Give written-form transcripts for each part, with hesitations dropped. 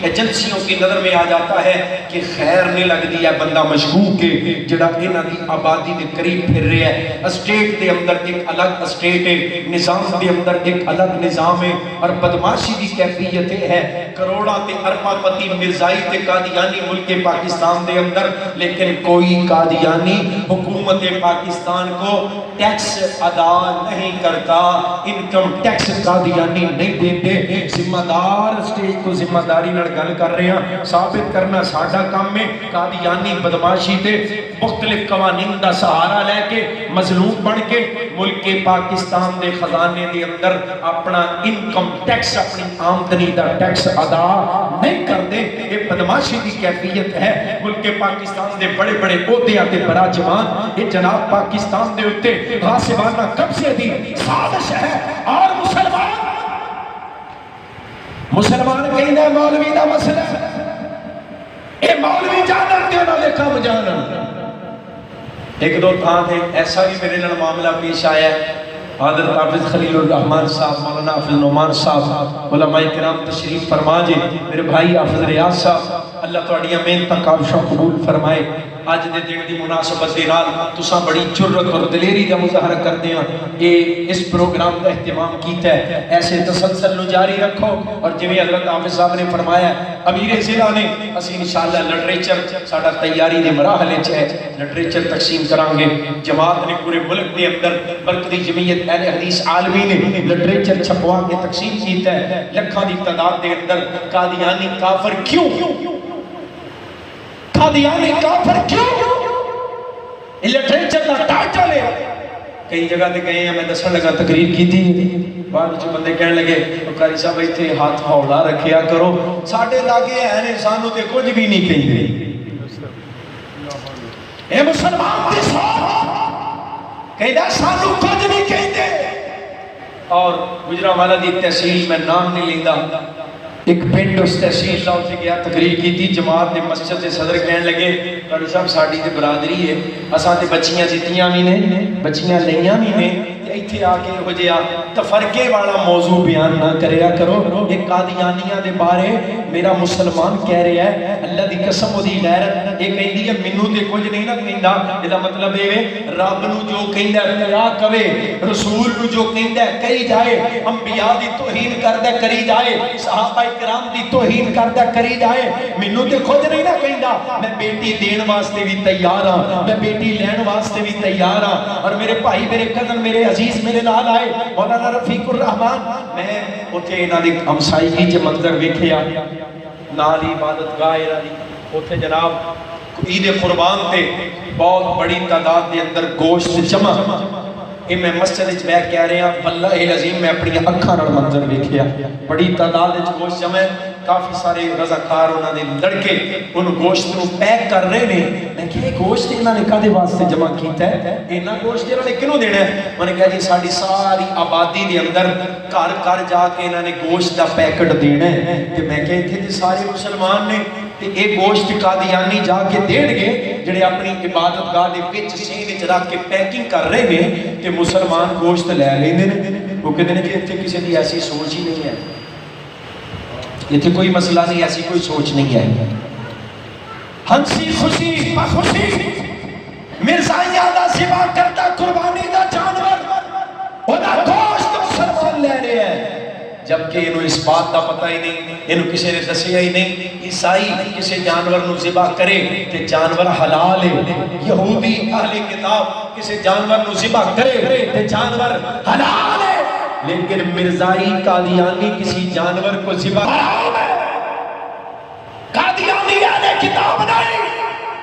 ایجنسیوں کی نظر میں آ جاتا ہے کہ خیر نہیں لگ دی ہے بندہ مشکوک ہے جڑا انہاں دی آبادی دے قریب پھر رہا ہے. اسٹیٹ دے اندر ایک الگ اسٹیٹ ہے, نظام دے اندر ایک الگ نظام ہے, اور بدماشی دی کیفیت ہے کروڑاں تے ارباں پتی مرزائی تے قادیانی ملک پاکستان دے اندر, لیکن کوئی قادیانی حکومت پاکستان کو ٹیکس ادا نہیں کرتا, انکم ٹیکس قادیانی نہیں دیتے. ذمہ دار اسٹیج کو ذمہ داری نال گل کر رہے ہیں, ثابت کرنا ساڈا کام ہے. قادیانی بدماشی تے مختلف قوانین دا سہارا لے کے مظلوم بن کے ملک پاکستان دے خزانے دے اندر اپنا انکم ٹیکس, اپنی آمدنی دا ٹیکس ادا نہیں کرتے. یہ بدماشی دی کیفیت ہے ملک پاکستان دے بڑے بڑے عہدیاں تے براجمان. یہ جناب پاکستان دے اتے غاصبانہ قبضے دی سازش ہے. اور مسلمان کہیں دے مولوی دا مسئلہ اے مولوی جانن تے انہاں دے کم جانن. ایک دو تھاں تھے ایسا بھی میرے نال معاملہ پیش آیا ہے. حضرت حافظ خلیل الرحمن صاحب, مولانا حافظ نعمان صاحب, علماء کرام تشریف فرما جی. میرے بھائی حافظ ریاض صاحب, اللہ تواڈیاں محنتاں کاوشاں قبول فرمائے. اج دے دن دی مناسبت دے نال تساں بڑی جرت اور دلیری دا مظاہرہ کردے ہیں. یہ اس پروگرام کا اہتمام کیتا ہے, ایسے تسلسل نو جاری رکھو. اور جویں حضرت حافظ صاحب نے فرمایا امیر ضلع نے اسی انشاءاللہ لٹریچر ساڈا تیاری دے مراحل وچ ہے, لٹریچر تقسیم کران گے. جماعت نے پورے ملک دے اندر برکتی جمعیت اہل حدیث عالمی نے لٹریچر چھپوا کے تقسیم کیتا ہے. لکھاں دی تعداد دے اندر قادیانی کافر کیوں, قادیانی کافر کیوں, لٹریچر دا ٹائٹل ہے. کئی جگہ تے گئے ہیں, میں دسن لگا تقریر کی تھی, بعد جو بندے کہنے لگے قاری صاحب ایتھے ہاتھ ہولا رکھیا کرو, ساڈے لاگے ہیں نے سانو تے کچھ بھی نہیں کہندے. اے مسلمان دی سوچ کہندا سانو کچھ نہیں کہندے. اور گجرانوالہ دی تحصیل میں نام نہیں لیندا, ایک پنڈ اس تحصیل لا اتنے گیا تقریر کی تھی. جماعت نے مسجد سے صدر کہنے لگے قاری صاحب ساڈی تے برادری ہے, اساں تے بچیاں دتیاں بھی نے, بچیاں لیاں بھی نے, ایتھے آ کے ہو جیا تفرقے والا موضوع بیان نہ کریا کرو. ایک قادیانیاں دے بارے میرا مسلمان کہہ رہا ہے, اللہ دی قسم دی غیرت, یہ کہندی ہے مینوں تے کچھ نہیں نہ کہندا. ادا مطلب ہے رب نو جو کہندا ہے کیا کہے, رسول نو جو کہندا ہے کہی جائے, انبیاء دی توہین کردا کری جائے, صحابہ کرام دی توہین کردا کری جائے. مینوں تے کچھ نہیں نہ کہندا. میں بیٹی دین واسطے بھی تیار ہاں, میں بیٹی لین واسطے بھی تیار ہاں. اور میرے بھائی, میرے کزن, میرے عزیز میرے نال آئے, مولانا رفیق الرحمان, میں اوتھے انہاں دی ہمسائیگی چ منظر ویکھیا, نال عبادت گاہ انہاں دی اوتھے جناب عید قربان تے بہت بڑی تعداد دے اندر گوشت جمع. یہ میں مسجد وچ بیٹھ کے آ رہا, واللہ العظیم میں اپنی اکھاں نال منظر ویکھیا. بڑی تعداد وچ گوشت جمع ہے, کافی سارے رضاکار انہاں دے لڑکے ان گوشت نو پیک کر رہے نے. میں کہ گوشت انہاں نے کدے واسطے جمع کیتا ہے, انہاں گوشت انہاں نے کینوں دینا ہے؟ میں نے کہا جی ساڈی ساری آبادی دے اندر گھر گھر جا کے انہاں نے گوشت دا پیکٹ دینا ہے. تے میں کہ ایتھے تے سارے مسلمان نے, تے اے گوشت قادیانی جا کے دین گے جڑے اپنی عبادت گاہ دے وچ سین وچ رکھ کے پیکنگ کر رہے نے, تے مسلمان گوشت لے لیندے نے. وہ کہتے ہیں کہ ایتھے کسی دی ایسی سوچ ہی نہیں ہے, ایتھے کوئی مسئلہ نہیں, ایسی کوئی سوچ نہیں ہے. ہنسی خوشی بخوشی مرزائیاں دا ذبح کرتا قربانی دا جانور, اودا گوشت مسلمان لے رہے ہیں, جبکہ انہوں اس بات دا پتہ ہی نہیں, انہوں کسی نے دسیا ہی نہیں. عیسائی کسی جانور نو ذبح کرے تے جانور حلال ہے, یہودی اہل کتاب کسی جانور نو ذبح کرے تے جانور حلال ہے, لیکن مرزائی قادیانی کسی جانور کو ذبح حرام ہے. قادیانی اہل کتاب نہیں.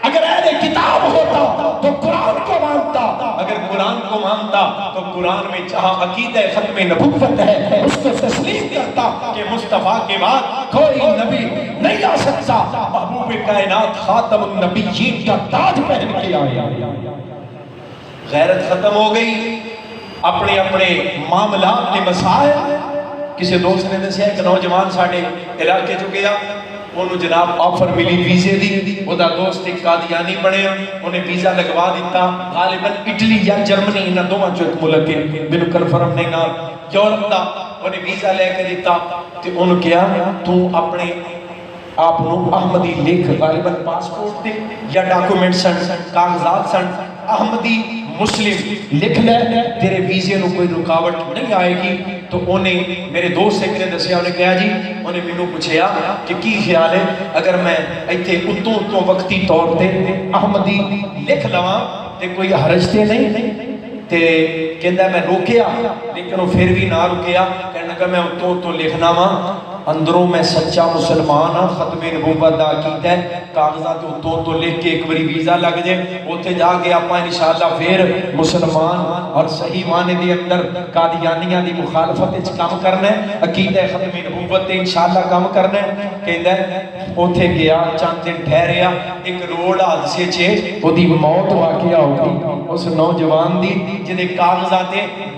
اگر اہل کتاب ہوتا تو قرآن کو مانتا, اگر قرآن کو مانتا تو قرآن میں جہاں عقیدہ ختم نبوت ہے اس کو تسلیم کرتا کہ مصطفیٰ کے بعد کوئی نبی نہیں آ سکتا. محبوب کائنات خاتم النبیین کا تاج پہن کے آیا. غیرت ختم ہو گئی, اپنے اپنے معاملات میں مسائل. کسی دوست نے دسیا ایک نوجوان ساڑھے علاقے جو گیا, انہوں جناب آفر ملی ویزے دی, وہ دا دوست ایک قادیانی بڑے ہیں, انہیں ویزا لگوا دیتا غالباً اٹلی یا جرمنی, انہاں دو جو ایک ملک ہے, بنو کنفرم نہیں نام یورپ دا, انہیں ویزا لے کے دیتا. تو انہوں کیا تو اپنے آپ نو احمدی لکھ غالباً پاسپورٹ تے یا ڈاکومنٹ سن کاغذات سن احمدی مسلم لکھ لے تیرے ویزے نو کوئی رکاوٹ نہیں آئے گی. تو انہیں میرے دوست ایک نے دسیا انہیں کہا جی انہیں مینوں پوچھیا کہ کی خیال ہے اگر میں ایتھے اتوں وقتی طور تے احمدی لکھ لواں تے کوئی حرج تے نہیں. تے کہندا میں روکیا لیکن وہ پھر بھی نہ رکیا کہنے لگا میں اتوں لکھنا وا اندروں میں سچا مسلمان ہاں ختم نبوت دا عقیدہ ہے کاغذات اتوں لکھ کے ایک باری ویزا لگ جائے اوتھے جا کے آپاں انشاءاللہ پھر مسلمان اور صحیح معنی دے اندر قادیانیاں دی مخالفت وچ کام کرنا ہے عقیدہ ختم نبوت تے انشاءاللہ کام کرنا ہے. کہندا اوتھے گیا چند دن ٹھہریا ایک روڈ حادثے چ اودی موت واقعہ ہو گئی اس نوجوان دی جنے کاغذات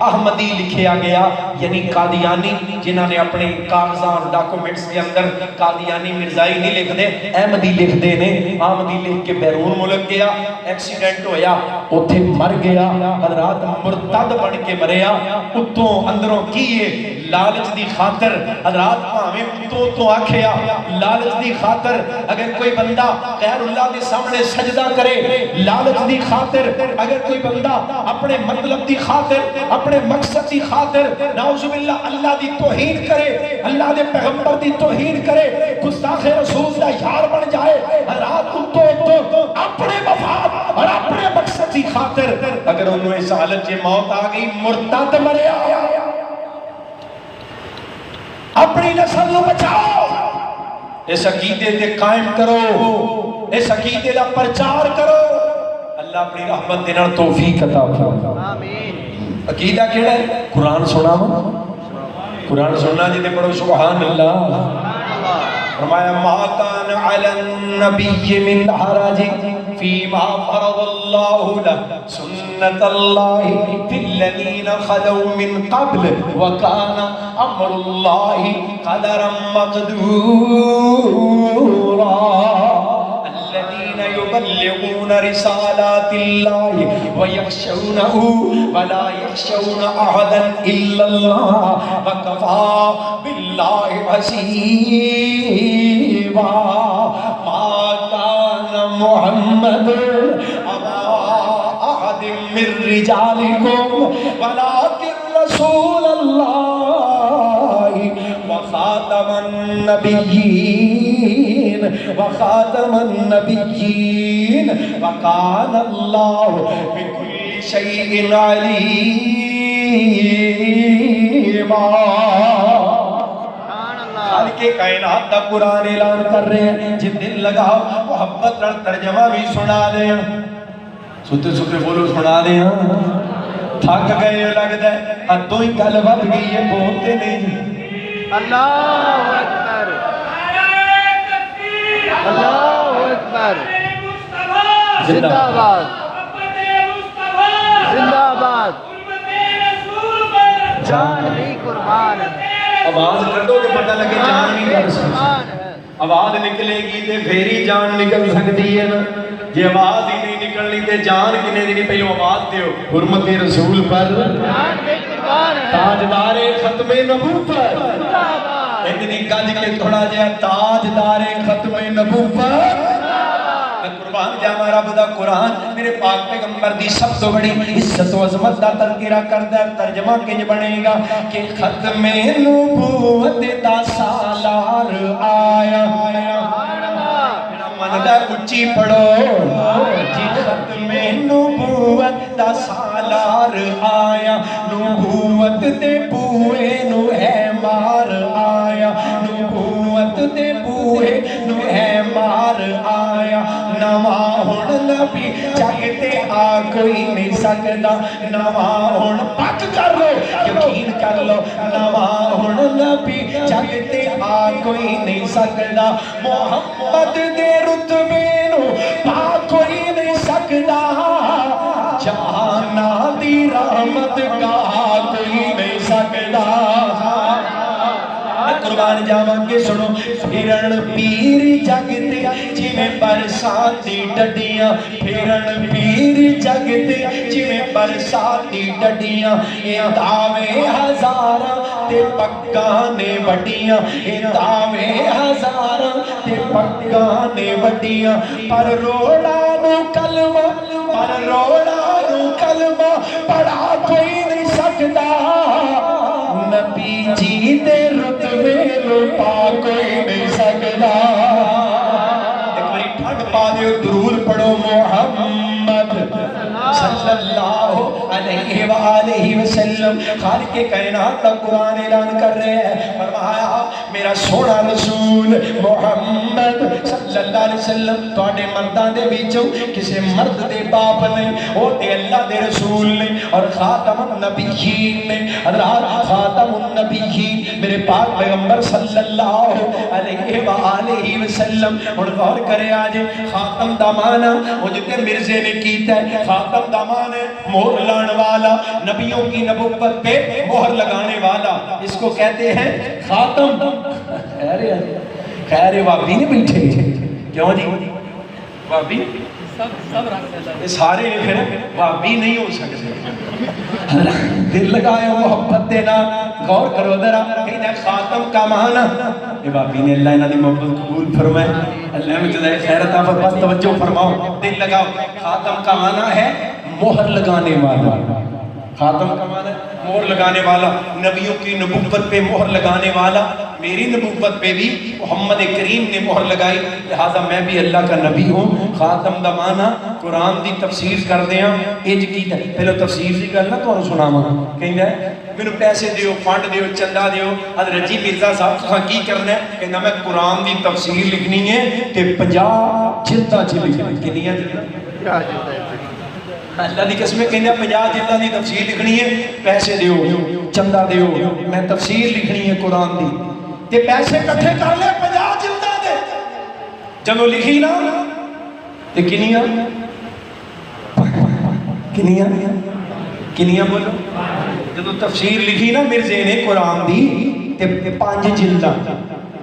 احمدی لکھیا گیا یعنی قادیانی جنہاں نے اپنے کاغذات ڈاکومنٹس کے اندر قادیانی مرزائی نہیں لکھ دے احمدی لکھ دے نے احمدی لکھ کے بیرون ملک گیا ایکسیڈنٹ ہویا اوتھے مر گیا حضرات مرتد بن کے مریا اتوں اندروں کیے لالچ دی خاطر حضرات بھاویں تو آکھیا لالچ دی خاطر اگر کوئی بندہ غیر اللہ دے سامنے سجدہ کرے لالچ دی خاطر اگر کوئی بندہ اپنے مطلب دی خاطر اپنے مقصد دی خاطر نعوذ باللہ اللہ دی توہین کرے اللہ دے پیغمبر دی توہین کرے گستاخ رسول دا یار بن جائے رات تو اپنے مفاد اور اپنے مقصد دی خاطر اگر انہوں اس حالت سے موت آ گئی مرتد مریا اپنی نسل کو بچاؤ اس عقیدے تے قائم کرو اس عقیدے دا پرچار کرو اللہ اپنی رحمت دے نال توفیق عطا فرمائے آمین. عقیدہ کیڑا ہے قرآن سناواں قرآن سننا جی تے پڑھو سبحان اللہ فرمایا ما کان علی النبی من حرج فیما فرض اللہ له سنت اللہ فی الذین خلوا من قبل وکان امر اللہ قدرا مقدورا الذين يبلغون رسالات الله ويخشونه ولا يخشون أحدا إلا الله وكفى بالله حسيبا ما كان محمد أبا أحد من رجالكم ولكن رسول الله وخاتم النبيين وخاتم النبيين وكان الله بكل شيء عليما. خالق کائنات دا قرآن اعلان کر رہے ہیں جن دل لگاؤ محبت نال ترجمہ بھی سنا دے ستے ستے بولو سنا دے تھک گئے لگتا ہے ادوں ہی گل ود گئی ہے بولتے نہیں. اللہ اکبر اللہ اکبر زندہ آباد زندہ آباد جان بھی قربان ہے. آواز کٹو کہ پتہ لگے جان بھی قربان ہے. آواز نکلے گی تے پھر ہی جان نکل سکتی ہے نا جی آواز ہی نہیں نکلنی تے جان کنے دی نہیں پہلو آواز دیو حرمت رسول پر جان بھی قربان ہے تاجدار ختم نبوت پر اتنی گج کے تھوڑا جہا تاجدار ختم نبوت قربان جاوا رب دا قرآن میرے پاک پیغمبر دی سب تو بڑی عزت و عظمت دا تذکرہ کردا ہے. ترجمہ کنج بنے گا کہ ختم نبوت دا سالار آیا من دا اچھی پڑھو جی ختم نبوت دا سالار آیا نبوت دے بوئے نو ہے مار آیا نبوت دے بوئے نو ہے مار آیا نواں ہن نبی چاہتے آ کوئی نہیں سکتا نواں ہن پک کر لو یقین کر لو نواں ہن نبی چاہتے آ کوئی نہیں سکتا محمد دے رتبے نو پا کوئی نہیں سکتا جہانا دی رحمت کا کوئی نہیں سکتا. قربان جاواں کے سنو پھرن پیر جگتے جویں برساتی ڈڈیاں پھرن پیر جگتے جویں برساتی ڈڈیاں یہ دعوے ہزاراں تے پگاں نے وڈیاں دعوے ہزاراں تے پگاں نے وڈیاں پر روڑا نو کلمہ پڑھا کوئی نہیں سکتا نبی جی دے رتبے نو پا کوئی نہیں سکتا ایک باری ٹھنڈ پا دیو درود پڑھو محمد صلی اللہ علیہ وآلہ وسلم خالق کائنات کا قرآن اعلان کر رہے ہیں فرمایا میرا سونا رسول محمد صلی اللہ علیہ وسلم تواڈے مردان دے وچوں کسے مرد دے باپ نہیں او تے اللہ دے رسول نے اور خاتم النبیین نے حضرات خاتم النبیین میرے پاک پیغمبر صلی اللہ علیہ وآلہ وسلم اور غور کرے آج خاتم دا معنی وہ جتے مرزے نے کیتا ہے خاتم دا معنی مہر لانے والا نبیوں کی نبوت پہ مہر لگانے والا اس کو کہتے ہیں خاتم خیر وابی نہیں بیٹھے کیوں جی وابی یہ سارے پھر وابی نہیں ہو سکتے دل لگائے محبت دینا غور کرو ذرا کہنا خاتم کا معنی یہ وابی نے اللہ انہاں دی محبت قبول فرمائے اللہ میں جزائے خیر عطا فرمائے توجہ فرماؤ دل لگاؤ خاتم کا معنی ہے مہر لگانے والا خاتم کا معنی مہر لگانے والا نبیوں کی نبوت پہ مہر لگانے والا میری نبوت پہ بھی محمد کریم نے مہر لگائی لہذا میں بھی اللہ کا نبی ہوں خاتم دا معنی قرآن دی تفسیر کر دیا اج کی پہلے تفسیر دی گل نہ تانوں سناواں کہندا ہے مینوں پیسے دیو فنڈ دیو چندہ دیو حضرت جی مرزا صاحب تساں کی کرنا ہے کہندا میں قرآن دی تفسیر لکھنی ہے تے 50 جلداں چ لکھنی کنیاں جلداں اللہ دی قسمیں کہندے 50 جلداں دی تفسیر لکھنی ہے پیسے دیو چندہ دیو میں تفسیر لکھنی ہے قرآن دی تے پیسے کٹھے کر لے 50 جلداں دے جدوں لکھی نا تے کنیاں بولو جدوں تفسیر لکھی نا مرزے نے قرآن دی تے 5 جلداں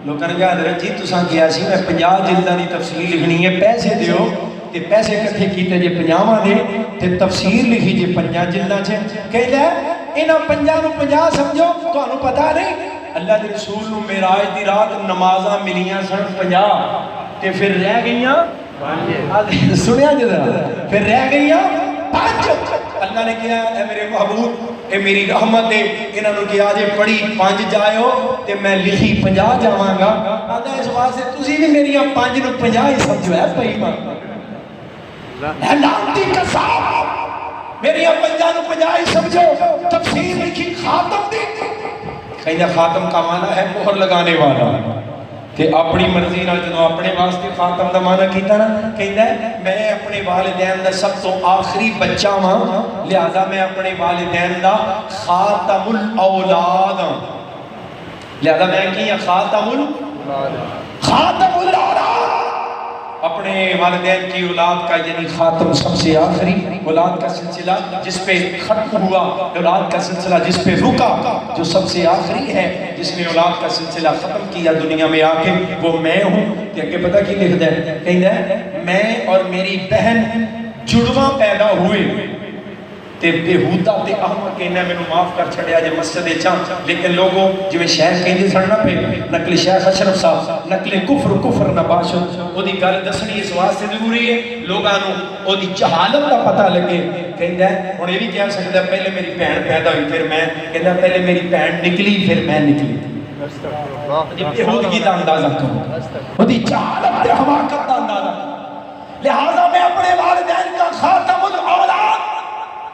لوکاں نے کہا حضرت جی تساں کیا سی میں 50 جلداں دی تفسیر لکھنی ہے پیسے دیو تے پیسے کٹھے کیتے جے 50 دے تے تفسیر لکھی جے 5 جلداں چ کہندا انہاں 50 نوں 50 سمجھو تانوں پتہ نہیں اللہ دے رسول نوں معراج دی رات نمازاں ملیاں سن 50 تے پھر رہ گئیاں سنیا جدا پھر رہ گئیاں 5 اللہ نے کہا اے میرے محبوب اے میری رحمت ہے انہاں نوں کہا جے پڑھی 5 جاؤ تے میں لکھی 50 جاواں گا آندا اس واسطے تسی بھی میریاں 5 نوں 50 ہی سمجھو ہے بھائی ماں اے لعنتی قصاب میریاں 50 نوں 50 ہی سمجھو تفسیر لکھی خاتم دی کہنا خاتم کا معنی ہے مہر لگانے والا تے اپنی مرضی نال جدوں اپنے واسطے خاتم دا معنی کیتا نا کہندا ہے میں اپنے والدین دا سب تو آخری بچہ ہاں لہذا میں اپنے والدین دا خاتم الاولاد لہذا میں کی خاتم الاولاد اپنے والدین کی اولاد کا یعنی خاتم سب سے آخری اولاد کا سلسلہ جس پہ ختم ہوا اولاد کا سلسلہ جس پہ رکا جو سب سے آخری ہے جس نے اولاد کا سلسلہ ختم کیا دنیا میں آ کے وہ میں ہوں کہ آگے پتہ کی لکھ دیں کہندا ہے میں اور میری بہن جڑواں پیدا ہوئے تے بےہودہ تے احمق کہنا میں معاف کر چھڑیا جے مسجد چاں لیکن لوگوں جو شیخ کہندے سن نہ پہ نقل شیخ اشرف صاحب نقل کفر نہ باشد او دی گل دسنی اس واسطے ضروری ہے لوگاں نوں او دی جہالت دا پتہ لگے کہندا ہے ہن یہ بھی کہہ سکدا پہلے میری بہن پیدا ہوئی پھر میں کہندا پہلے میری بہن نکلی پھر میں نکلی بےہودگی دا اندازہ کرو او دی جہالت تے حماقت دا اندازہ لہذا میں اپنے والدین کا خاتم الاولاد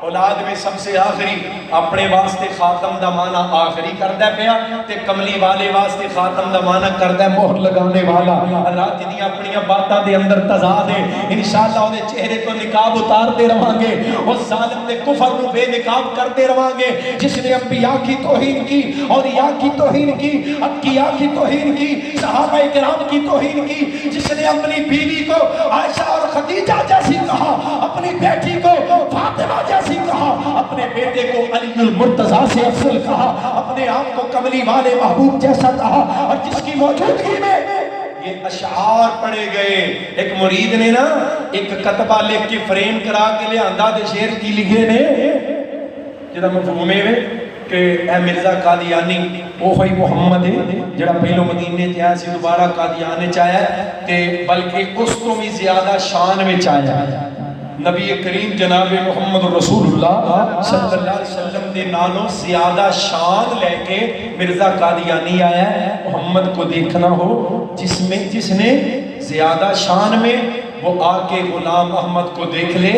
اولاد میں سب سے آخری اپنے واسطے خاتم دا معنی آخری کردہ پیا تے کملی والے واسطے خاتم دا معنی کردہ مہر لگانے والا حضرات جنہیں اپنی باتاں دے اندر تضاد ہے انشاءاللہ انہیں چہرے کو نقاب اتارتے رہاں گے اس ظالم نے کفر کو بے نقاب کرتے رہاں گے جس نے انبیاء کی توہین کی اولیاء کی توہین کی انبیاء کی توہین کی صحابہ کرام کی توہین کی جس نے اپنی بیوی کو عائشہ اور خدیجہ جیسی کہا اپنی بیٹی کو فاطمہ جیسی کہا اپنے بیٹے کو علی المرتضیٰ سے افضل کہا اپنے آپ کو کملی والے محبوب جیسا کہا اور جس کی موجودگی میں یہ اشعار پڑھے گئے ایک مرید نے نا ایک کتبہ لکھ کے فریم کرا کے لے اندہ دے شیر کی لکھے نے جدہ مفہومے میں کہ اے مرزا قادیانی وہی محمد ہے جڑا پہلو مدینے تے آیا سی دوبارہ قادیانے چاہیا ہے تے بلکہ اس کو بھی زیادہ شان میں چاہیا ہے نبی کریم جناب محمد رسول اللہ صلی اللہ علیہ وسلم دے نالوں زیادہ شان لے کے مرزا قادیانی آیا ہے محمد کو دیکھنا ہو جس نے زیادہ شان میں وہ آ کے غلام احمد کو دیکھ لے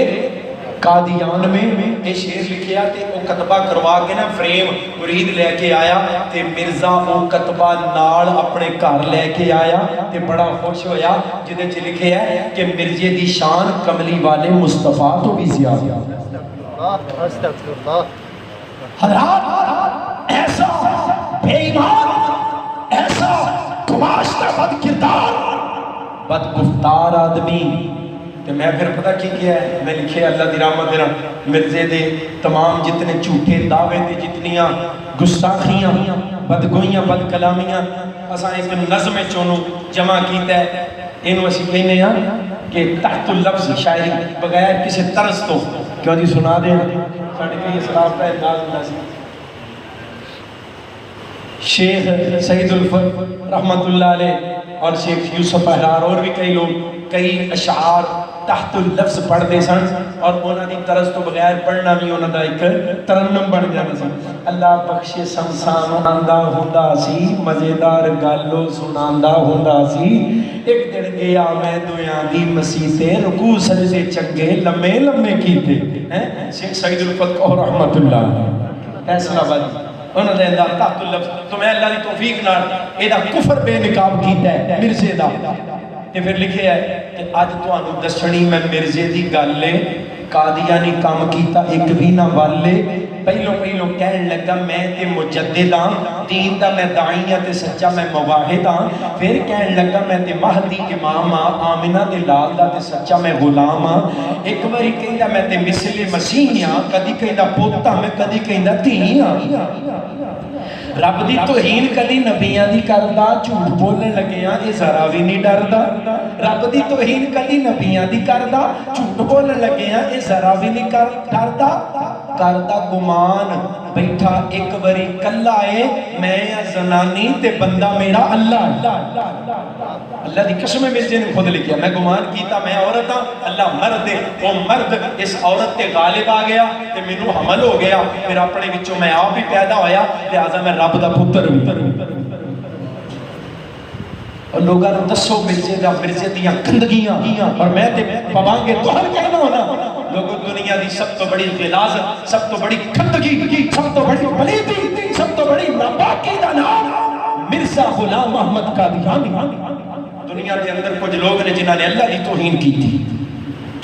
قادیان میں یہ شعر لکھیا تے وہ کتبہ کروا کے نا فریم مرید لے کے آیا تے مرزا وہ کتبہ نال اپنے گھر لے کے آیا تے بڑا خوش ہویا جدے چ لکھیا ہے کہ مرزے دی شان کملی والے مصطفیٰ تو بھی زیادہ حضرات ایسا بے ایمان ایسا گماشتہ بد کردار بد گفتار آدمی تو میں پھر پتہ کی کیا ہے میں لکھے اللہ دی رحمت دینا مرزے دے تمام جتنے جھوٹے دعوے دے جتنیاں گستاخیاں بدگوئیاں بد کلامیاں اساں ایک نظم چونوں جمع کیتا ہے انہوں اسی کہنے ہیں کہ تحت اللفظ شاعری بغیر کسی طرز تو کیوں جی سنا دیں ساڑھے کئی اسلاف کا اعزاز اللہ سے شیخ سید الفر رحمت اللہ علیہ اور شیخ یوسف احرار اور بھی کئی لوگ کئی اشعار تحت اللفظ پڑھ دے سن اور انہاں دی طرز تو بغیر پڑھنا بھی انہاں دا ایک ترنم بن جانا سی اللہ بخشے سمسان آندہ ہوندا سی مزیدار گالو سناندہ ہوندا سی ایک دن گیا میں دویاں دی مسیحے رکوع سجدے چنگے لمے لمے کیتے شیخ سید الفتح رحمت اللہ فیصلہ آبادی انہوں نے اللہ تحت اللفظ تو میں اللہ دی توفیق نال ایدہ کفر بے نقاب کیتا ہے مرزے دا تے پھر لکھے ہے کہ آج تو آنو دسنی میں مرزے دی گالے قادیانی کام کیتا ایک بھی نہ والے پہلو کہن لگا میں تے مجدداں دین دا میں داعیہ تے سچا میں مواحداں پھر کہن لگا میں تے مہدی امام آمنہ دے لال دا تے سچا میں غلام ایک باری کہندا میں تے مثل مسیحیاں کدی کہندا پوتا میں کدی کہندا تیاں رب دی توہین کدی نبیاں دی کردا جھوٹ بولن لگیاں اے ذرا بھی نہیں ڈردا رب دی توہین کدی نبیاں دی کردا جھوٹ بولن لگیاں اے ذرا بھی نہیں ڈردا کردا گمان بیٹھا ایک باری کلا اے میں یا زنانی تے بندہ میرا اللہ اللہ دی قسم مرزے نے خود لکھیا میں گمان کیتا میں عورت ہاں اللہ مرد ہے وہ مرد اس عورت تے غالب آ گیا تے مینوں حمل ہو گیا پھر اپنے وچوں میں آپ بھی پیدا ہویا لہذا میں رب دا پتر بھی اور لوگاں نے دسو مرزے دیاں گندگیاں اور میں تے پوانگے تو ہر کہنا ہونا لوگوں دنیا دی سب تو بڑی غلاظت سب تو بڑی گندگی سب تو بڑی پلیتی سب تو بڑی ناپاکی دا نام مرزا غلام احمد قادیانی دنیا کے اندر کچھ لوگ نے جنہاں نے اللہ دی توہین کی تھی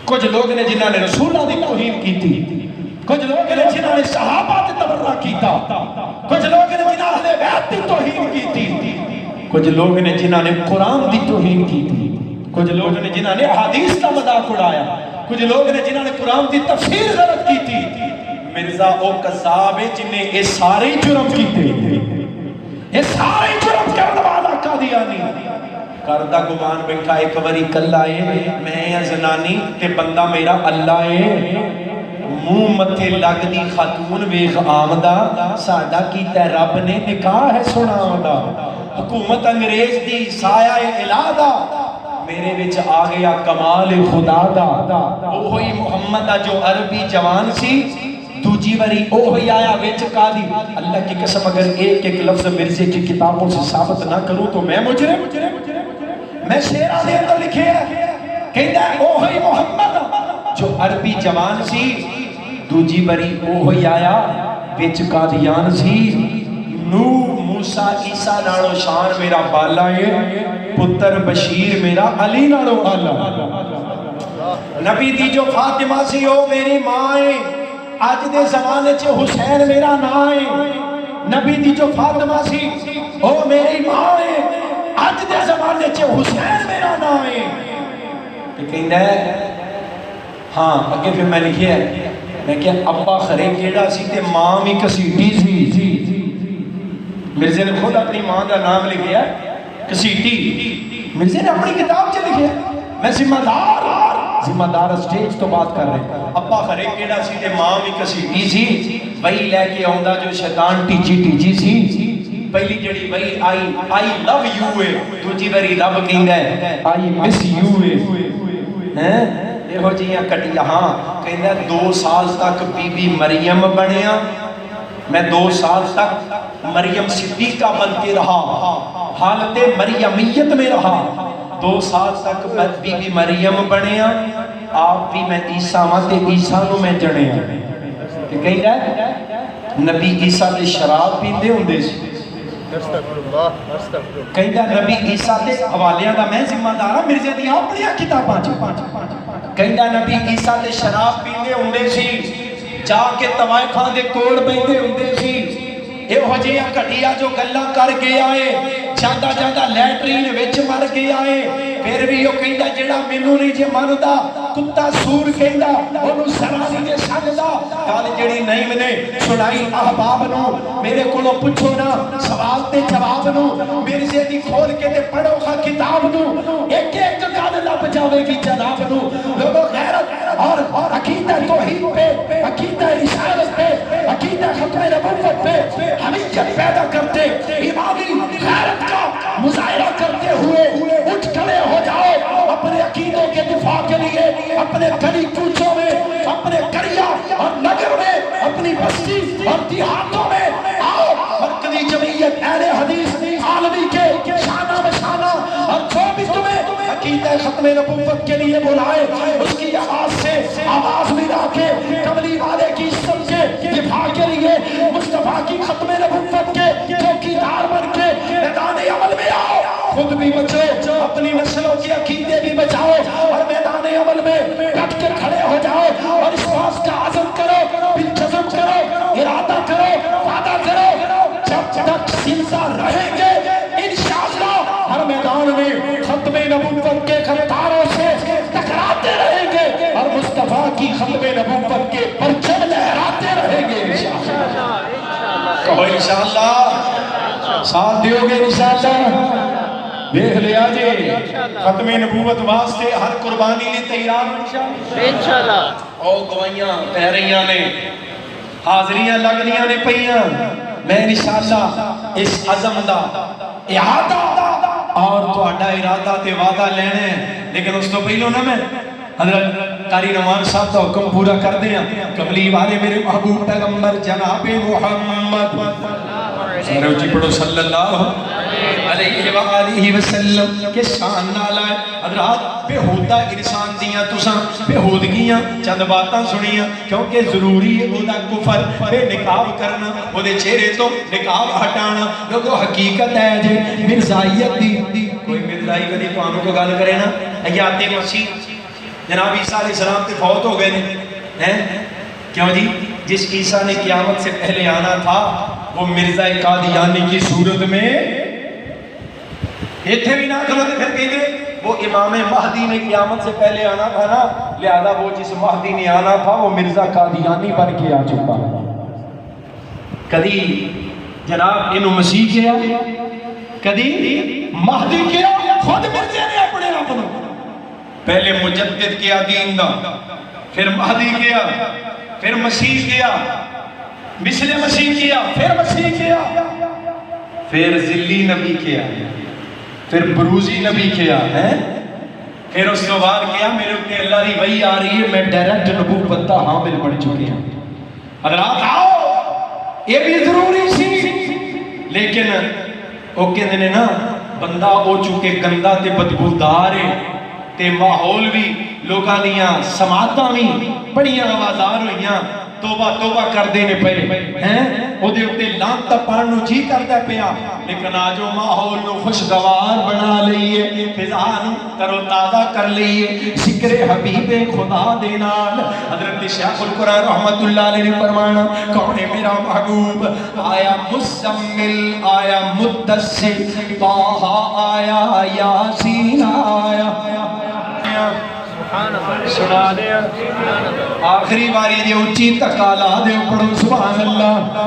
کچھ لوگ نے جنہاں نے رسولہ دی توہین کی تھی کچھ لوگ نے جنہاں نے صحابہ دی تبرہ کیتا کچھ لوگ نے جنہاں نے بیعت دی توہین کی تھی کچھ لوگ نے جنہاں نے قرآن دی توہین کی تھی کچھ لوگ نے جنہاں نے حدیث کا مذاق اڑایا کچھ لوگ نے جنہاں نے قرآن دی تفسیر غلط کی تھی مرزا او قذاب ہے جنہیں یہ سارے جرم کیتے یہ سارے جرم کرنے والا قادیانی کردہ گمان بیٹھا ایک باری کلا ہے میں یا زنانی تے بندہ میرا اللہ ہے منہ متھے لگ دی خاتون ویخ آمدہ ساڈا کیتا رب نے نکاح ہے سنا آمدہ حکومت انگریز دی سایہ الہدہ میرے وچ آ گیا کمال خدا دا اوہی محمد جو عربی جوان سی دوجی وری اوہی آیا وچ قاضی اللہ کی قسم اگر ایک ایک لفظ مرزے کی کتابوں سے ثابت نہ کروں تو میں مجرم میں شیرہ دے اندر لکھے ہے کہتا ہے اوہی محمد جو عربی جوان سی دوجی وری اوہی آیا وچ قادیان سی نو موسیٰ عیسیٰ ناڑو شان میرا بالا ہے پتر بشیر میرا علی ناڑو آلہ نبی دی جو فاطمہ سی ہو میری ماں ہے آج دے زمانے چھے حسین میرا نا ہے نبی دی جو فاطمہ سی ہو میری ماں ہے آج دے زمانے چھے حسین میرا نا ہے کہ کہندہ ہے ہاں اگے پھر میں لکھی ہے میں کہ ابا خرے کیڑا سی تے ماں بھی کسیٹی سی مرزے نے خود اپنی ماں کا نام لکھیا کسیٹی مرزے نے اپنی کتاب چ لکھیا میں ذمہ دار اسٹیج تو بات کر رہے ہیں ابا خرے کیڑا سی تے ماں بھی کسیٹی سی وہی لے کے آؤندا جو شیطان ٹیچی سی پہلی جڑی وہی آئی لو یو ہے دوجی واری رب کہندا ہے آئی مس یو ہے یہ ہو جیاں کٹیا ہاں کہندا 2 سال تک بی بی مریم بنیا میں 2 سال تک مریم صدیقہ بن کے رہا حالت مریمیت میں رہا 2 سال تک بی بی مریم بنیا آپ بھی میں عیسیٰ ماتے عیسیٰ نو میں جنیا کہ کہیں رہا نبی عیسیٰ دے شراب پیندے ہوں دے سی کہیں دا نبی عیسیٰ دے حوالیاں دا میں ذمہ دارا مرزے دی آپ پڑھیا کتاباں کہیں دا نبی عیسیٰ دے شراب پیندے ہوں دے سی جا کے طوائفاں دے کوڑ بیندے ہوں دے سی اے ہو جیاں کٹیا جو گلہ کر گیا ہے جاندہ جاندہ لیٹرین وچ مر گیا ہے پھر بھی یہ کہندا جڑا مینوں نہیں جے مندا کتا سور کہندا اونوں سرانی دے سندا گل جڑی نہیں میں نے سنائی احباب نو میرے کولوں پوچھو نا سوال تے جواب نو مرزے دی کھول کے تے پڑھو خا کتاب نو ایک ایک گل لب جاوے گی جناب نو لوگوں غیرت اور عقیدہ توحید پہ عقیدہ رسالت پہ عقیدہ ختم نبوت پہ حمیت پیدا کرتے ایمانی غیرت کا مظاہرہ کرتے ہوئے اٹھ کھڑے ہو جاؤ اپنے عقیدوں کے دفاع کے لیے اپنے گلی کوچوں میں اپنے قریہ اور نگر میں اپنی بستی اور دیہاتوں میں آؤ مرکزی جمعیت اہل حدیث عالمی کے شانہ بشانہ اور جو بھی تمہیں عقیدہ ختم نبوت کے لیے بلائے اس کی آواز سے آواز ملا کے کملی والے کی عزت کے دفاع کے لیے مصطفیٰ کی ختم نبوت کے چوکیدار بن کے میدان عمل میں آؤ خود بھی بچو اپنی نسلوں کے عقیدے بھی بچاؤ اور میدان عمل میں ڈٹ کے کھڑے ہو جاؤ اور اس بات کا عزم کرو بالجزم کرو ارادہ کرو وعدہ کرو جب تک زندہ رہیں گے انشاءاللہ ہر میدان میں ختم نبوت کے خطاروں سے ٹکراتے رہیں گے اور مصطفیٰ کی ختم نبوت کے پرچم لہراتے رہیں گے انشاءاللہ کہو انشاءاللہ ساتھ دیو گے انشاءاللہ دیکھ لیا جی ختم نبوت واسطے ہر قربانی لی تیار انشاءاللہ او گوائیاں پہریاں نے حاضریاں لگنیاں نے پہیاں میں انشاءاللہ اس عظم دا اعادہ اور تو اڈا ارادہ تے وعدہ لینے لیکن اس تو پہلو نا میں حضرت قاری نعمان صاحب دا حکم پورا کر دیا کملی والے میرے محبوب پیغمبر جناب محمد سارے اچھی پڑھو صلی اللہ علیہ وآلہ وسلم کے شان نالا ہے حضرات بے ہوتا انسان دیاں تساں بے ہودگیاں چند باتاں سنیاں کیونکہ ضروری ہے اوہ دا کفر بے نقاب کرنا اوہ دے چہرے تو نقاب ہٹانا لوگوں حقیقت ہے جے مرزائیت دی کوئی مرزائی کدی تو آنوں کو گال کرے نا حیات مسیح جناب عیسیٰ علیہ السلام تے فوت ہو گئے ہیں کیوں جی جس عیسیٰ نے قیامت سے پہلے آنا تھا وہ مرزا قادیانی کی صورت میں اتھے بھی نہ کھلوتے پھر کہیں گے وہ امام مہدی نے قیامت سے پہلے آنا تھا نا لہذا وہ جس مہدی نے آنا تھا وہ مرزا قادیانی بن کے آ چکا کدی جناب انہوں مسیح کیا کدی مہدی کیا خود مرزے نے اپنے آپ پہلے مجدد کیا دین دا پھر مہدی کیا پھر مسیح کیا مثل مسیح کیا پھر مسیح کیا پھر ذلی نبی کیا پھر بروزی نبی کیا ہے پھر اس کو بعد کیا میرے اوپر اللہ دی وحی آ رہی ہے میں ڈائریکٹ نبوت کا حامل بن چکے ہیں حضرات آؤ یہ بھی ضروری سی لیکن وہ کہتے ہیں نا بندہ ہو چکے گندہ تے بدبودار ہے تے ماحول بھی لوگاں دیاں سماعتاں بھی بڑیاں آوازار ہوئیاں توبہ توبہ کر دینے پہلے ہیں وہ دے اتے لانتا پڑھنو جی کرتا پیا لیکن آجو ماحول نو خوشگوار بنا لئیے فضانو ترو تازہ کر لئیے ذکر حبیب خدا دینال حضرت شیخ القرآن رحمت اللہ علیہ نے فرمانا کون ہے میرا محبوب آیا مزمل آیا مدثر طاہا آیا یاسین آیا سنا دے آخری باری دے اچھی تکالا دے پڑھو سبحان اللہ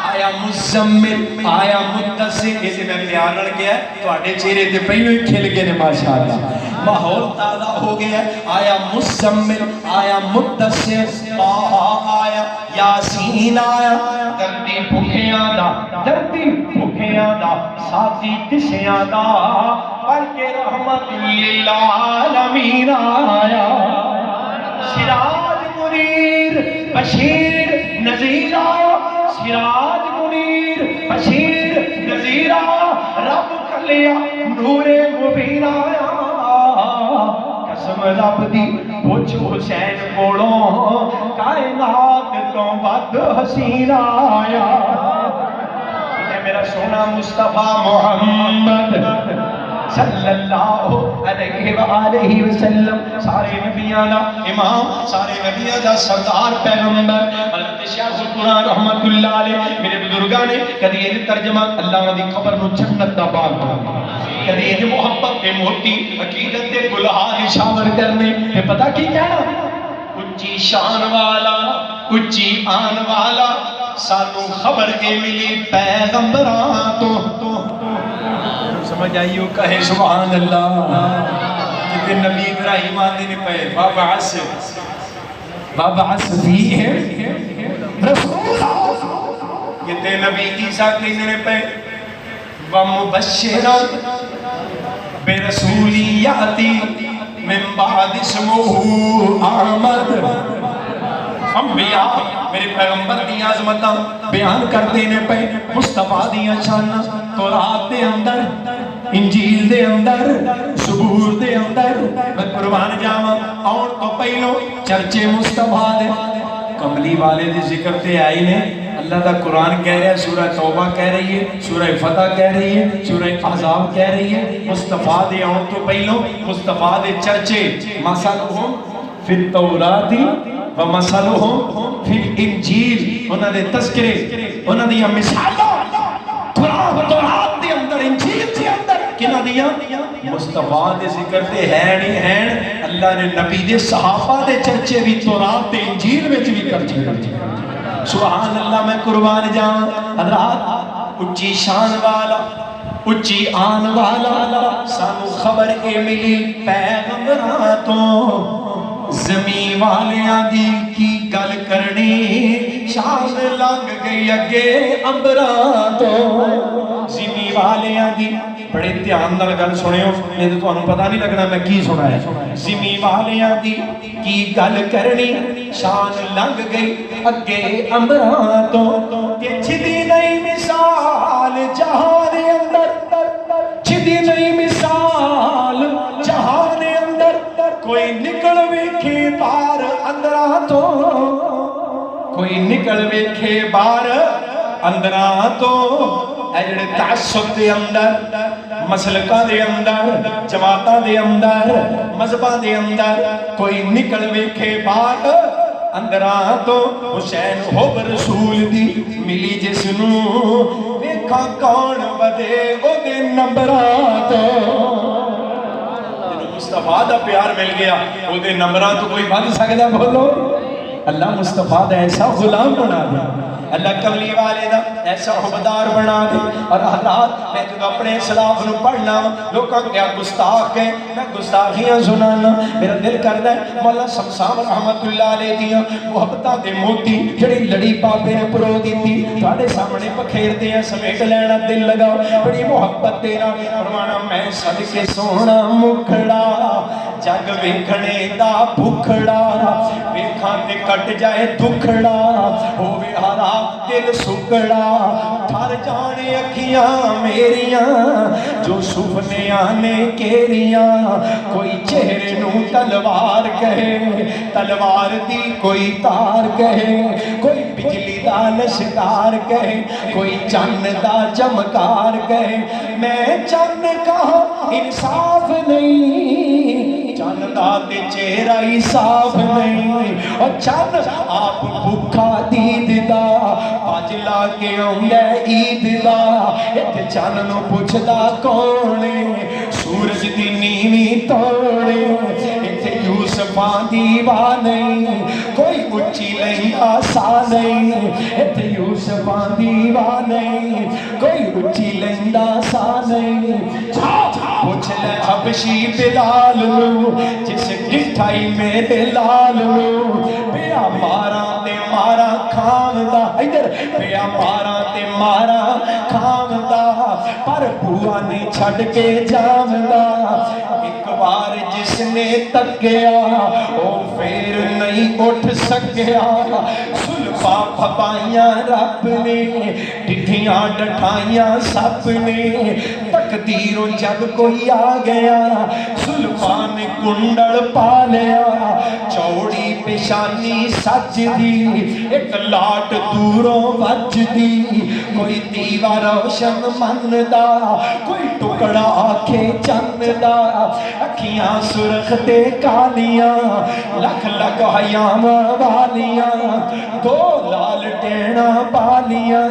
آیا مزمل آیا مدثر اسے میں پیار لڑ گیا ہے تو آٹے چہرے تے پہلو ہی کھل گئے نے ماشاءاللہ ماحول تازہ ہو گیا ہے. آیا مزمل، آیا مدثر، آیا یاسین، آیا دردی بھکھیاں دا، دردی بھکھیاں دا، ساتھی تشیاں دا، پڑھ کے رحمت للعالمین آیا. سراج منیر بشیر نذیر آیا، سراج منیر بشیر نذیر آیا، رب کلیا نور مبین آیا. قسم رب دی پوچھ حسین کولوں کائنات تو بد حسین آیا. یہ میرا سونا مصطفیٰ محمد صلی اللہ علیہ وآلہ وسلم، سارے نبیاں دا امام، سارے نبیاں دا سردار پیغمبر حضرت شیخ القرآن رحمت اللہ علیہ. میرے بزرگاں نے کدی یہ ترجمہ اللہ دی قبر نو جنت دا باغ بنا، کدی یہ محبت دے موتی عقیدت دے گلہا نشاور کرنے. یہ پتہ کی کہنا؟ اچھی شان والا، اچھی آن والا، سانو خبر کے ملی پیغمبراں تو. سمجھ آئیو کہے سبحان اللہ. کتے نبی ابراہیم آنے نے پہے بابا عصر فیہم رسول. کتے نبی عیسیٰ کہنے نے پہے وَمُبَشِّرًا بِرَسُولِ يَأْتِي مِن بَعْدِ اسْمُهُ أَحْمَدُ. انبیاء میرے پیغمبر دی عظمتاں بیان کر دینے پہ، مصطفیٰ دیاں شاناں تورات دے اندر، انجیل دے اندر، زبور دے اندر. میں قربان جاواں اور تو پہلو چرچے مصطفیٰ دے کملی والے دے ذکر تے آئی نے. اللہ دا قرآن کہہ رہا ہے، سورہ توبہ کہہ رہی ہے، سورہ فتح کہہ رہی ہے، سورہ احزاب کہہ رہی ہے. مصطفیٰ دے اور تو پہلو مصطفیٰ دے چرچے مثلہم فی التوراۃ ومثلہم فی الانجیل، انہاں دے تذکرے، انہاں دیاں مثالاں تورات دے اندر، انجیل دے اندر کنہاں دیاں؟ مصطفیٰ دے ذکر تے ہے نہیں ہیں. اللہ نے نبی دے صحابہ دے چرچے بھی تورات دے انجیل وچ بھی کرچے. سبحان اللہ. میں قربان جاؤں حضرات، اچھی شان والا، اچھی آن والا، سانو خبر اے ملی پیغمبراں تو. زمین والیاں دی کی گل کرنی، شان لنگ گئی اگے امبراں تو. زمین والیاں دی بڑے دھیان نال گل سنیو، نہیں تو تانوں پتہ نہیں لگنا میں کی سنا ہے. زمین والیاں دی کی گل کرنی، شان لنگ گئی اگے امبراں تو. کہ چھدی نہیں مثال جہان اندر، چھدی نہیں مثال جہان اندر، کوئی نکل ویکھے بار اندراں تو، کوئی نکل ویکھے بار اندراں تو. اے جڑے تعصب دے اندر، مسلکاں دے اندر، جماعتاں دے اندر، مذہباں دے اندر کوئی نکل ویکھے بار اندراں تو. حسین حب رسول دی ملی جس نو، ویکھا کون ودے او دے نمبراں تو. مصطفیٰ دا پیار مل گیا، وہ دے نمبراں تو کوئی بن سکتا؟ بولو. اللہ مصطفیٰ دا ایسا غلام بنا دیا، اللہ کملی والے دا ایسا حبدار بنا دے. اور حضرات میں جب اپنے اسلاف نو پڑھنا لوگاں کیا گستاخ ہے، میں گستاخیاں سنانا. میرا دل کردا ہے مولا شمسام رحمت اللہ علیہ دیاں محبتاں دے موتی جڑی لڑی بابے نے پرو دیتی تھوڑے سامنے پکھیر دے ہیں، سمیٹ لینا دل لگا بڑی محبت تیرا. فرمانا میں صدقے سونا مکھڑا، جگ ویکھنے دا بھکھڑا، ویکھاں تے کٹ جائے دکھڑا، ہووے ہرا دل سکڑا، تھر جانے اکھیاں میریاں جو سپنے آنے کیریاں. کوئی چہرے نو تلوار کہے، تلوار دی کوئی تار کہے، کوئی بجلی دا لشکار کہے، کوئی چند دا چمکار کہے. میں چند کہاں انصاف نہیں، چند دا تے چہرہ ہی صاف نہیں. اور چند آپ بھکھا دید دا آج لا کے آؤں گے عید دا. ایک چند نو پوچھدا کونے سورج دی نیویں توڑے. ایک یوسفاں دیوانے کوئی اچھی لہنگا سا نہیں. ایک یوسفاں دیوانے کوئی اچھی لہنگا سا نہیں. پوچھ لے حبشی بلال نو جس ڈٹھائی میرے لال نو پیا مارا تے مارا کھاندا ادھر پیا مارا تے مارا کھاندا پر بوا نے چھڈ کے جاوندا ایک بار جس نے تکیا او پھر نہیں اٹھ سکیا سلفا پھپائیاں رب نے ڈٹھیاں ڈٹھائیاں سب نے تقدیروں جب کوئی آ گیا سلفا نے کنڈل پا لیا چوڑی پیشانی سج دی ایک لاٹ دوروں بج دی کوئی دیوا روشن من دا کوئی ٹکڑا آنکھیں چند دا اکھیاں سرخ تے کالیاں لکھ لکھ حیام والیاں دو لال ٹینا بالیاں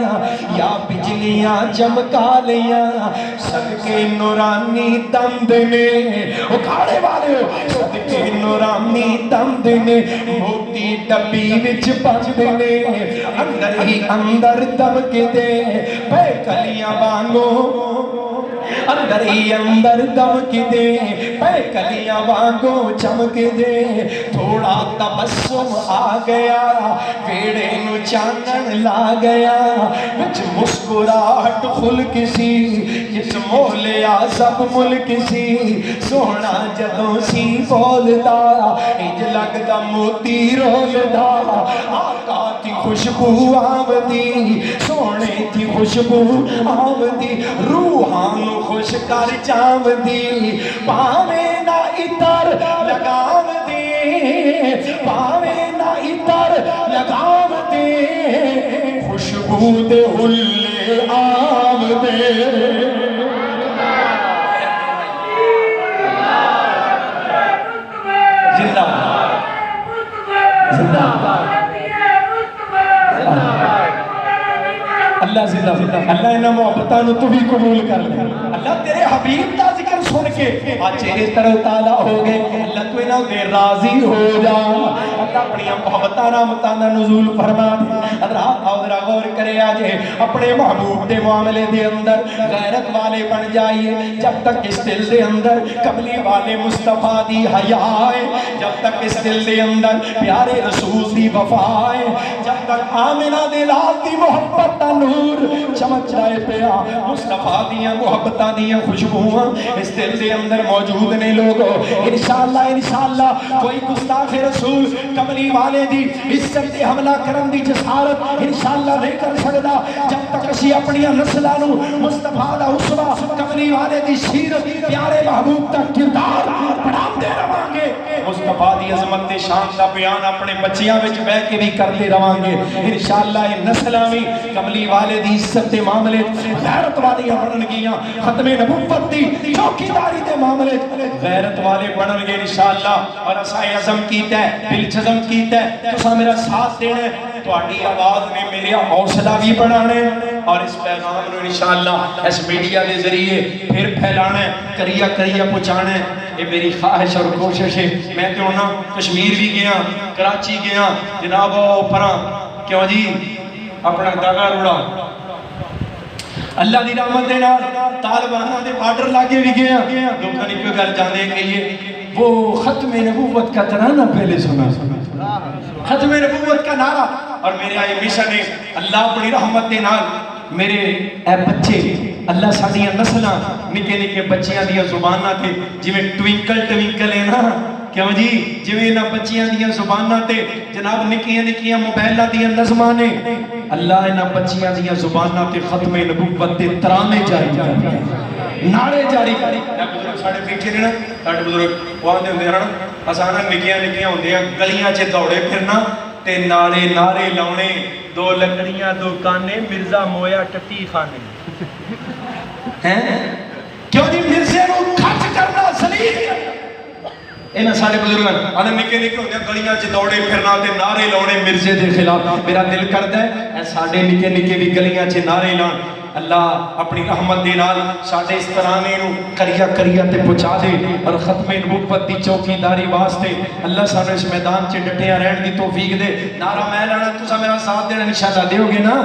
یا بجلیاں چمکا لیاں صدقے نورانی دند نے اکھاڑے والے صدقے نورانی دند نے موٹی ڈبی وچ بند نے اندر ہی اندر دمک دے بے کلیاں وانگو اندر ہی اندر دمک دے بے کلیاں وانگو چمک دے تھوڑا تبسم آ گیا ویڑے نو چانن لا گیا وچ مسکراہٹ خلق سی جس مولیا سب ملک سی سونا جدوں سی بولدا انج لگدا موتی رولدا آقا دی خوشبو آمدی سونے دی خوشبو آمدی روحان خوش کر جاوندی پاویں نہ عطر لگاوندی پاویں نہ عطر لگاوندی خوشبو دے حلے آمدے زندہ زندہ اللہ زندہ اللہ انہاں محبتاں تو بھی قبول کر لے اللہ تیرے حبیب دا ذکر سن کے آج چہرے تر و تازہ ہو گئے اللہ تو انہاں دے راضی ہو جا اللہ اپنی محبتاں رحمتاں دا نزول فرما دے حضرات آؤ ذرا غور کرے آجے اپنے محبوب دے معاملے دے اندر غیرت والے بن جائیے جب تک اس دل دے اندر کملی والے مصطفیٰ دی حیا ہے جب تک اس دل دے اندر پیارے رسول دی وفا ہے جب تک آمنہ دے لال دی محبت دا نور چمک جائے پیا مصطفیٰ دیاں محبتاں دیاں خوشبوہاں اس دل دے اندر موجود نے لوگوں انشاءاللہ کوئی گستاخ رسول کملی والے دی عزت دے حملہ کرن دی جسارت انشاءاللہ نہیں کر سکتا جب تک اسی اپنی نسلاں نو مصطفیٰ دا اسوہ کملی والے دی سیرت پیارے محبوب دا کردار بڑھاندے رہاں گے مصطفیٰ دی عظمت دے شان دا بیان اپنے بچیاں وچ بیٹھ کے بھی کرتے رہاں گے انشاءاللہ یہ نسلاں بھی کملی والے دی عزت دے معاملے غیرت والیاں بنن گیاں ختم نبوت دی چوکیداری دے معاملے غیرت والے بنن گے انشاءاللہ اور اساں عزم کیتا ہے دل جزم کیتا ہے تساں میرا ساتھ دینا ہے تہاڈی آواز نے میرا حوصلہ بھی بڑھانا ہے اور اس پیغام نو انشاءاللہ اس میڈیا دے ذریعے پھر پھیلانا ہے کریا پہنچانا ہے یہ میری خواہش اور کوشش ہے میں تو ہونا کشمیر بھی گیا کراچی گیا جناب اوپراں کیوں جی اپنا داغا روڑا اللہ دی رحمت دے نال طالبانہ دے بارڈر لاگے بھی گیا لوگوں نے کوئی گل جانے کہیے وہ ختم نبوت کا ترانہ پہلے سنا ختم نبوت کا نعرہ اور میرے آئے مشن ہے اللہ اپنی رحمت دے نال میرے اے بچے اللہ ساڈیاں نسلاں نکے نکے بچیاں دیاں زباناں تے جویں ٹوینکل ہے نا کیوں جی جویں انہاں بچیاں دیاں زباناں تے جناب نکیاں موبائلاں دیاں نظماں نے اللہ انہاں بچیاں دیاں زباناں تے ختم نبوت دے ترانے جاری کر نعرے جاری کر ساڈے بیٹھے نے نا ساڈے بزرگ وہ ہوندے نا اساں نکیاں ہوندیاں گلیاں 'چ دوڑے پھرنا تے نعرے لاؤنے دو لکڑیاں دو کانے مرزا مویا ٹٹی خانے ہیں کیوں جی مرزے نو کھٹ کرنا سلیل انہاں سارے بزرگاں آنے نکے ہوندے گلیاں 'چ دوڑے پھرنا تے نعرے لاؤنے مرزے دے خلاف میرا دل کردا ہے اے ساڈے نکے بھی گلیاں 'چ نعرے لان اللہ اپنی رحمت دے نال ساڈے اس ترانے نو کریا تے پہنچا دے اور ختم نبوت دی چوکیداری واسطے اللہ سانو اس میدان 'چ ڈٹیاں رہن دی توفیق دے نعرہ میں لانا تساں میرا ساتھ دینا انشاءاللہ دیو گے نا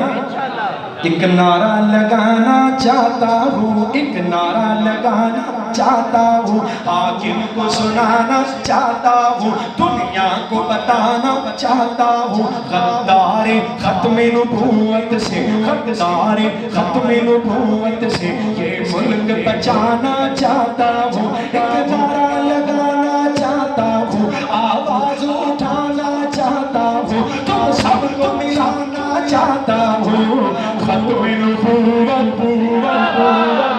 ایک نعرہ لگانا چاہتا ہوں ایک نعرہ لگانا چاہتا ہوں، حاکم کو سنانا چاہتا ہوں، دنیا کو بتانا چاہتا ہوں، غدار ختم نبوت سے، غدار ختم نبوت سے یہ ملک بچانا چاہتا ہوں، ایک نعرہ لگانا چاہتا ہوں، آواز اٹھانا چاہتا ہوں، تم سب کو ملانا چاہتا ہوں، ختم نبوت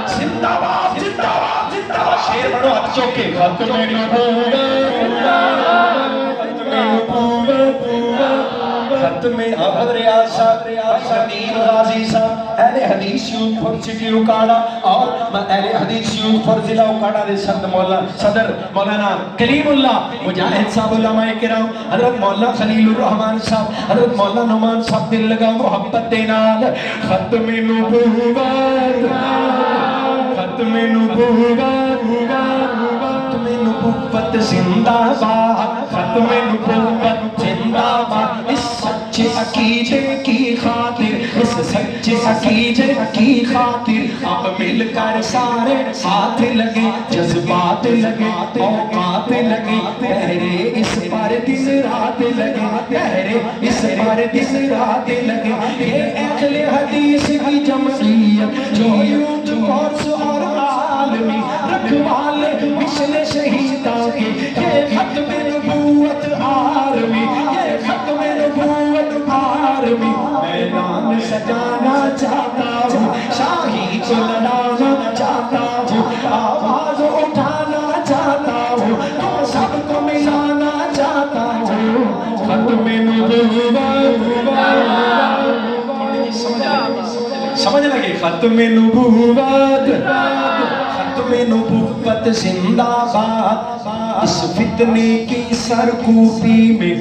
زندہ باد زندہ باد زندہ باد، شیر بڑھو ہاتھ چوکے، ختم نبوت ختم ابر ریاض صاحب ندیم غازی صاحب اہل حدیث یونیورسٹی اکاڑا اور اہل حدیث یونیورسٹی اکاڑا دے صدر مولانا کلیم اللہ مجاہد صاحب، علماء کرام حضرت مولانا خلیل الرحمن صاحب، حضرت مولانا نعمان صاحب، دل لگا محبت دینال، ختم نبوت ختم نبوت ختم نبوت زندہ باد، ختم نبوت زندہ باد، اس سچے عقیدے کی خاطر، اس سچے عقیدے کی خاطر اب مل کر سارے ہاتھ لگے، جذبات لگے، اوقات لگے، پہرے اس پر دن رات لگے، پہرے اس پر دن رات لگے، یہ اہل حدیث کی جمعیت جو یوٹ کورس اور عالمی رکھوالے مشن شہیدوں کے، یہ ختم نبوت آرمی، یہ ختم نبوت آرمی، میدان سجانا چاہتا ہوں، شاہی کو لڑانا چاہتا ہوں، آواز اٹھانا چاہتا ہوں، تم سب کو ملانا چاہتا ہوں، ختم نبوت سمجھ لگے، ختم نبوت ختم نبوت زندہ باد، اس فتنے کی سرکوبی میں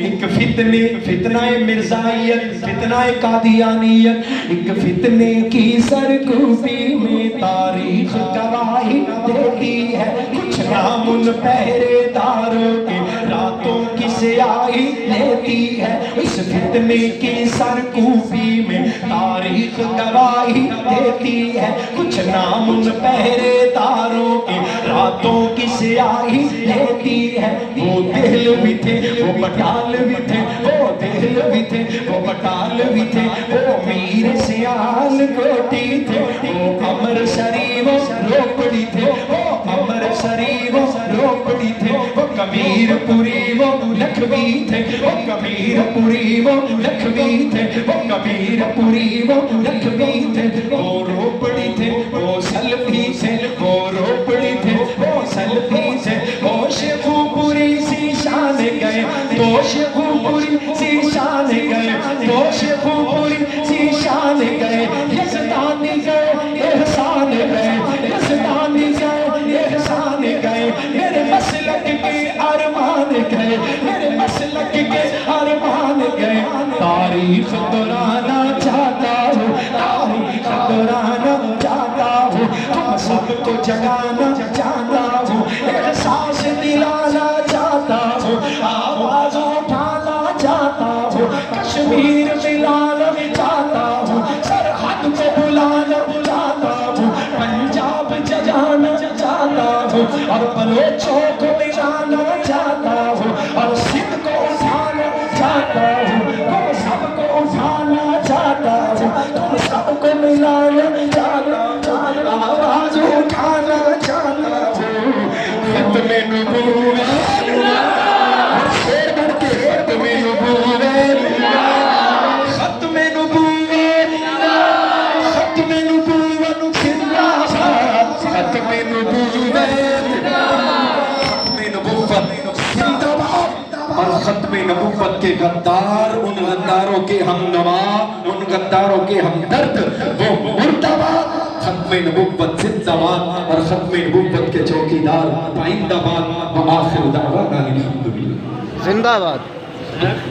ایک فتنہ مرزائیت، فتنہ قادیانیت، ایک فتنے کی سرکوبی میں تاریخ گواہی دیتی ہے، کچھ نام ان پہرے داروں کے راتوں کی سیاہی لیتی ہے، اس فتنے کی سرکوبی میں تاریخ گواہی دیتی ہے، کچھ نام ان پہرے داروں کے راتوں کی سیاہی لیتی ہے، وہ دہل بھی تھے، وہ بٹال بھی تھے، وہ دہل بھی تھے، وہ بٹال بھی تھے، وہ میر سیال کوٹی تھے، وہ امر شریف روپڑی تھے، وہ امر شریف روپڑی تھے، وہ کبیر پوری وہ لکھوی تھے، وہ کبیر پوری وہ لکھوی تھے، وہ کبیر پوری وہ لکھوی تھے، وہ روپڑی تھے، وہ سلفی تھے، وہ روپڑی تھے، وہ سلفی تھے، وہ شیخو پوری سی شان گئے، تو شیخو پوری سی شان گئے، تو شیخو پوری سی شان گئے، یزدانی گئے احسان گئے، یزدانی گئے احسان گئے، میرے مسلک کے ارمان گئے، میرے مسلک کے ارمان گئے، تاریخ دہرانا چاہتا ہوں، تاریخ دہرانا چاہتا ہوں، تم سب کو جگانا چاہتا ہوں، احساس دلانا چاہتا ہوں، آواز اٹھانا چاہتا ہوں، کشمیر ملانا چاہتا ہوں، سرحد کو بلانا چاہتا ہوں، پنجاب جگانا چاہتا ہوں، اور بلوچوں کو ملانا چاہتا ہوں، اور سندھ کو اٹھانا چاہتا ہوں، تم سب کو اٹھانا چاہتا ہوں، تم سب کو ملانا چاہتا ہوں، آواز اٹھانا چاہتا ہوں، ختم نبوت شیر بڑھ کے ختم نبوت ختم نبوت ختم نبوت زندہ باد، ختم نبوت ختم نبوت زندہ باد، اور ختم نبوت کے غدار، ان غداروں کے ہم نوا، ان غداروں کے ہم درد، وہ مرتبہ، ختم نبوت زندہ باد، اور ختم نبوت کے چوکیدار پائندہ باد، وآخر دعوانا الحمدللہ، زندہ باد.